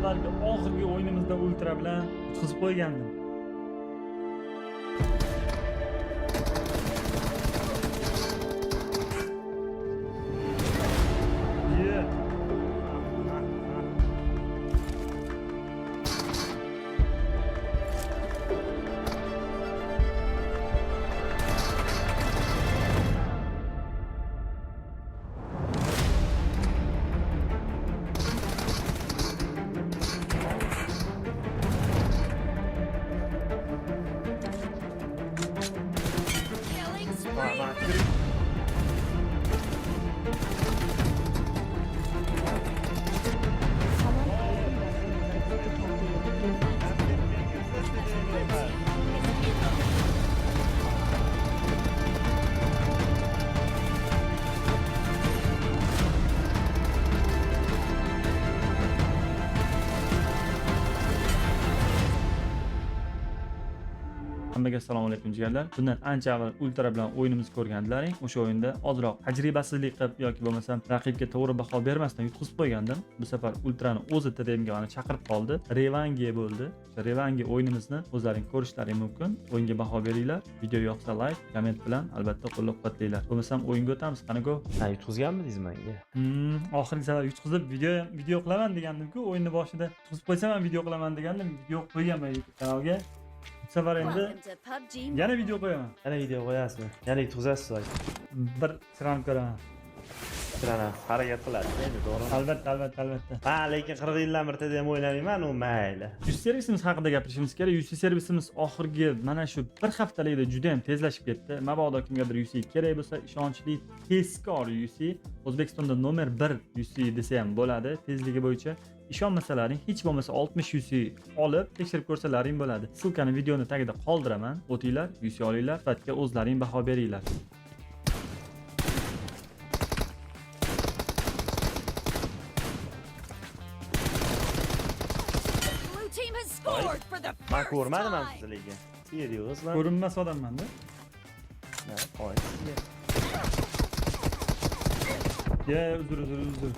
safargi oxirgi o'yinimizda ultra bilan yutqizib qo'ygandim. Hammaga assalomu alaykum jigarlar. Bundan ancha avval ultra bilan o'yinimizni ko'rgandilaring. O'sha o'yinda ozroq tajribasizlik qilib yoki bo'lmasam raqibga to'g'ri baho bermasdan yutqizib qo'ygandim. Bu safar ultrani o'zi TDMga chaqirib qoldi. Revange bo'ldi. O'sha Revange o'yinimizni o'zlaring ko'rishlaring mumkin. O'yinga baho beringlar. Video yoqsa like, komment bilan albatta qo'llab-quvvatlanglar. Bo'lmasam o'yinga o'tamiz. Qani go. Ha, yutqizganmidingiz menga? Oxirgi safar yutqizib video qilaman degandim-ku, o'yinni boshida yutqizib qo'ysam ham video qilaman degandim. Video qo'yganman YouTube kanalga. Bu safar endi yana video qo'yaman. Yana video qo'yasizmi? Yana yutqizasiz voy. Bir sinab ko'raman. Sirana harakat qiladi endi, to'g'rimi? Albatta. Ha, lekin 40 yildan bir TDM o'ynamayman, u mayli. UC servisimiz haqida gapirishimiz kerak. UC servisimiz oxirgi mana shu bir haftalikda juda ham tezlashib ketdi. Mabodo kimgadir UC kerak bo'lsa, ishonchli, tezkor UC, O'zbekistonda nomer 1 UC desa ham bo'ladi. Tezligi bo'yicha ishonmasalaring, hech bo'lmasa 60 UC olib tekshirib ko'rsalaring bo'ladi. Silkani videoni tagida qoldiraman. O'tinglar, UC olinglar, sifatga o'zlaring baho beringlar. Men ko'rmadim ham sizni lekin. Seriozmi? Ko'rinmas odamman-da. Ha, qo'y. Ya, uzr.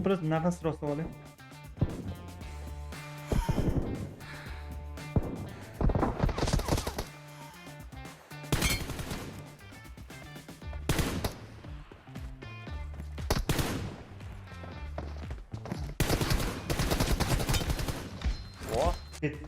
Просто nafas rostib oling.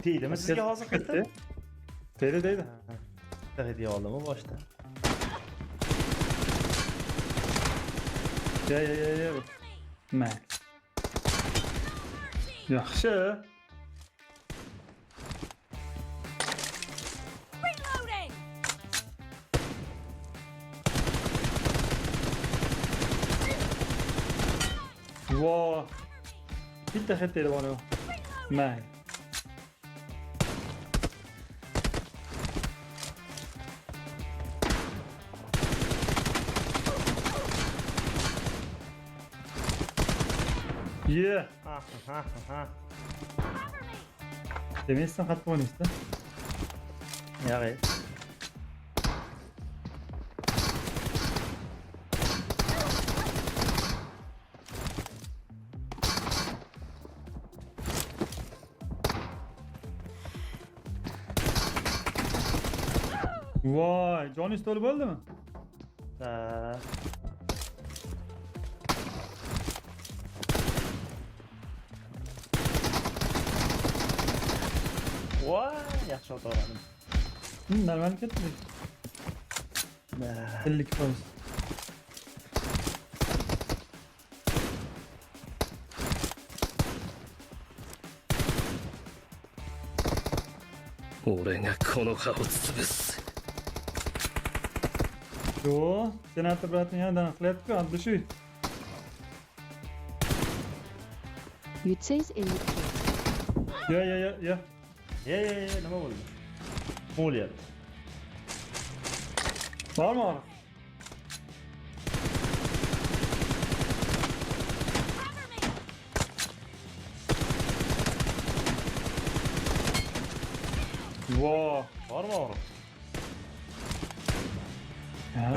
Teydimi sizga hozir qaytdi? Deydi. Hadiya oldimmi boshda? Ya. Mayli. Yaxshi. Reloading. Vo. Bitta hit edi bor. Mayli. Yeah. Ha. Demeysizsan qattiq o'ynaysiz-da. Yog'ay. Voy, joningiz to'lib bo'ldimi? Ha. Voy, yaxshi ot oldim. Normal ketdi. 50%.俺がこの葉を潰す。 Yo, senator bratni yana qilyapti-ku, Abdushuy. Utsays 50. Ya. Nima bo'ldi? Bo'lyapti. Bormi? Vo, Bormi og'riq?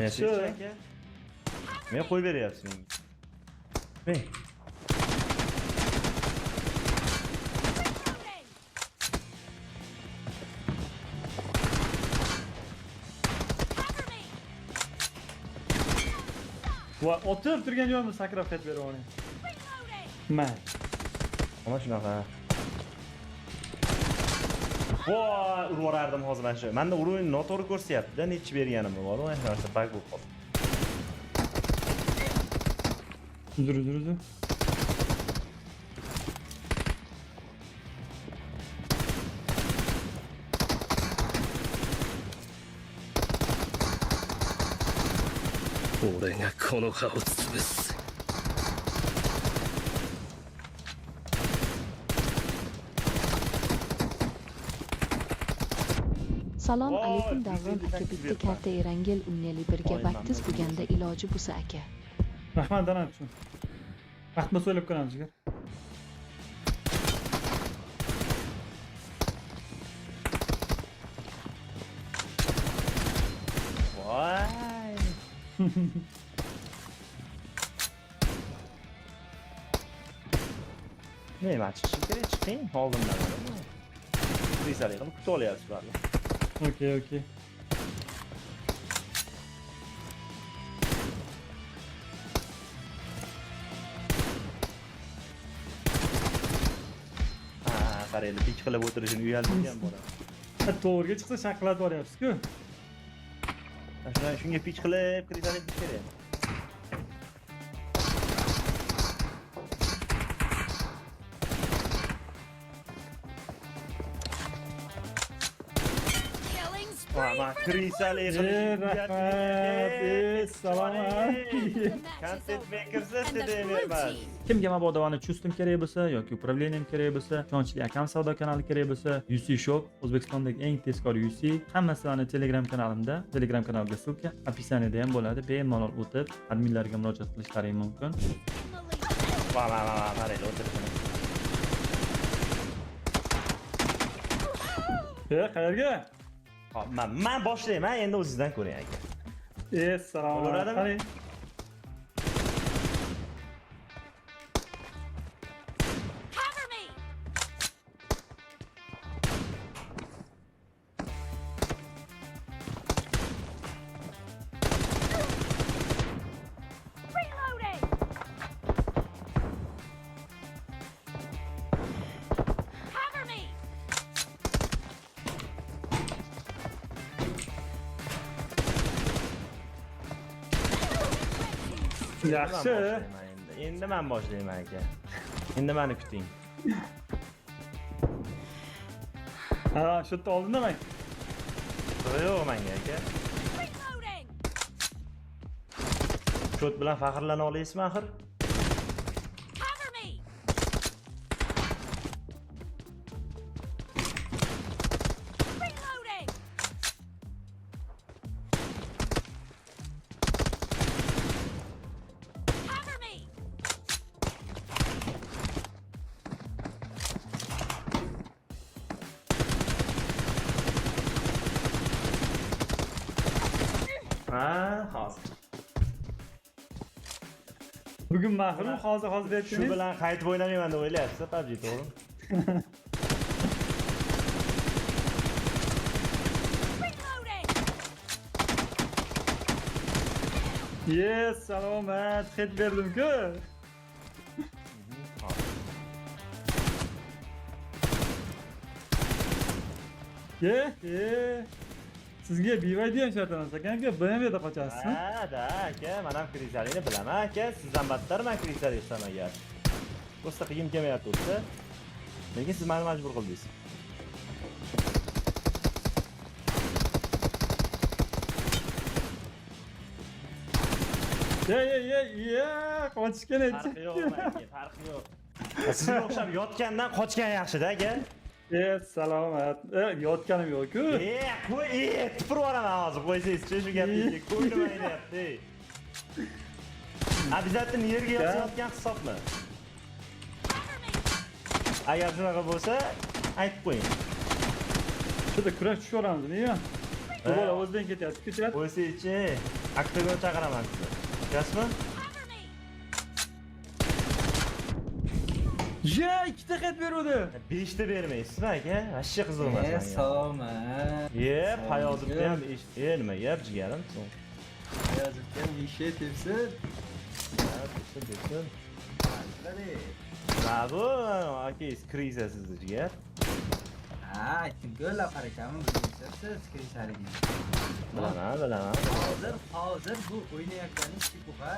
yaxshi. Men qo'yib beryapsiz menga. Men. Va o'tirib turgan joyimda sakrab qaytib beraman. Mayli. Mana shunaqa. Voy, urib yuborardim hozir mana shu. Menda uruvni noto'g'ri ko'rsatyapti-da, nechi berganimni bor, mana shu narsa bug bo'lib qoldi. Uzr. 俺がこの葉を潰す。 Salom Voy, alaykum Davron bizni aka, taklif bitta etma. karta Erangel Unyali birga Voy, baktiz mamnun bo'lganda iloji bo'lsa aka. Rahmat Danat uchun. Vaqtma so'ylab ko'ramiz jigar. Voy. Nima chiqishi kerak? Chiqing, oldimdan mana. Rizali qilib kutib olyapsiz barlar. Okey. Ha, qaranglar, pik qilib o'tirishini uyaltirgan bola. To'g'riga chiqsa shaqillatib yuboryapsiz-ku. Shunga pich qilib krizali kerak. Mana krizali Rahmat. Salomat. Content makersiz demayman. Kimga mabodavani chustim kerak bo'lsa yoki upravleniем kerak bo'lsa, ishonchli akam savdo kanali kerak bo'lsa, UC Shop, O'zbekistondagi eng tezkor UC, hammasini Telegram kanalimda, Telegram kanaliga ссылка описаниеda ham bo'ladi. Bemalol o'tib, adminlarga murojaat qilishlaring mumkin. Va, qaranglar, o'tirishini. Qayerga? Hop, men boshlayman, endi o'zingizdan ko'ring aka. Salom. Bo'ladimi? Qarang. Cover me! Reloading! Cover me! Yaxshi. Endi men boshlayman aka. Endi meni kuting. Ha, shu yerda oldindaman. Yo'q menga aka. Reloading! Shot bilan faxrlana olasizmi axir? Cover me! Reloading! Cover me! Ha, hozir. Bugun mahrum hozir Shu aytdingiz. bilan qaytib o'ynamayman deb o'ylayapsiz, PUBG to'g'rimi? Reloading! Salomat. Hit berdim-ku. Sizga BYD ham shartlansa ekan-ku, BMWda qochasiz. Ha, da aka, men ham krizalini bilaman aka. Sizdan battar men krizali istamagan. O'zda qiyin kelmayapti o'zda. Lekin siz meni majbur qildingiz. Qochishgan Farqi yo'q, aka, farqi yo'q. Sizga o'xshab yotgandan qochgan yaxshi-da aka. Salomat. Yotganim yo'q-ku. Qo'y, tupurib yuboraman hozir. Qo'ysangiz-chi shu gapni. Ko'nglim aynayapti. Обязательно yerga yotayotgan hisobmi? Agar shunaqa bo'lsa, aytib qo'ying. Shunda kurash tushaveramizmi yo? Bu bola o'zidan ketyapti, ketyapti. Qo'ysangiz-chi, aktorga chaqiraman sizni. Ko'rasizmi? Cover me! Ikkita hit beruvdi. 5 ta bermaysizmi aka? Vashshi qiziq emas. Salomat. Hayozibda ham nima gap jigarim? Hayozibdan ishe tepsin. Dursun. Mana bu aka kriza sizni jigar. Ha, aytdim-ku Lapar akaning bilishasiz kirishaligingiz. Bilaman. Hozir bu o'ynayotganingiz shubha.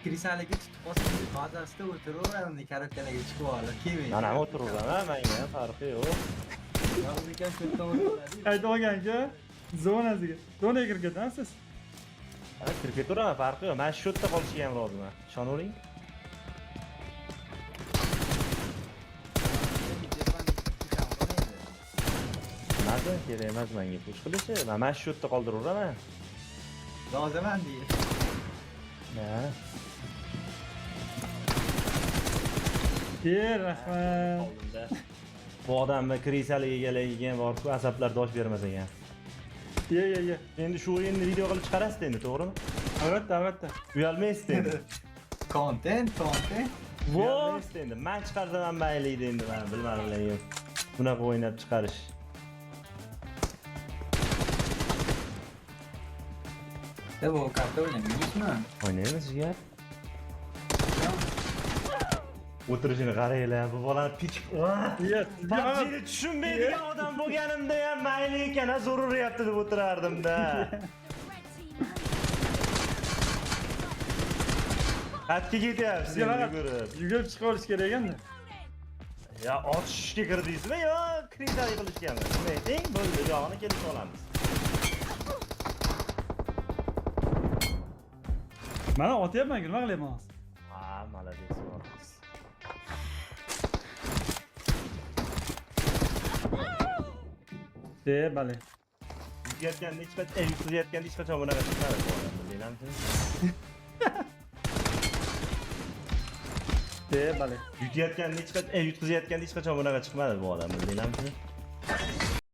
Kirisaligi tutib qolsangiz bazasida o'tiraveradi, karakterlarga chiqib oladi. Kelmaydi. Mana o'tiraman, menga farqi yo'q. Yozgan ko'kdan o'tadi. Aytib olganku zonasiga. Zonaga kirib ketasiz. Kirib ketaveraman, farqi yo'q. Men shu yerda qolishga ham roziman. Ishonavering. Nima kerak emas menga push qilishi. Men shu yerda qoldiraveraman. Roziman deydi. Ha. Rahmat. Oldimda. Bu odamga krisalik egalagigan bor-ku, asablar dosh bermas ekan. Ye. Endi shu o'yinni video qilib chiqarasiz endi, to'g'rimi? Albatta. Uyalmaysiz endi. Content. Uyalmaysiz endi. Men chiqarsam ham mayli edi endi, men bilmadim. Bunaqa o'ynab chiqarish. Bu karta o'ynaymizmi? O'ynaymiz jigar. O'tirishini qaranglar, bu bolani pichib. PUBG'ni tushunmaydigan odam bo'lganimda ham mayli ekan, zo'r uryapti deb o'tirardim-da. Qatga ketyapsiz yugurib. Yugurib chiqa olish kerak ekan. Ya otishga kirdingizmi yo krisalik qilishganmi? Nima ayting? Bo'ldi, yog'ini kelib olamiz. Mana otyapman, nima qilyapman hozir? Ha, молодец, o'rqiz. Bale. Yutayotganda hech qachon, yutayotganda hech qachon bunaqa chiqmadi bu odam, bilamsiz? Bale. Yutayotganda hech qachon, yutqizayotganda hech qachon bunaqa chiqmadi bu odam, bilamsiz?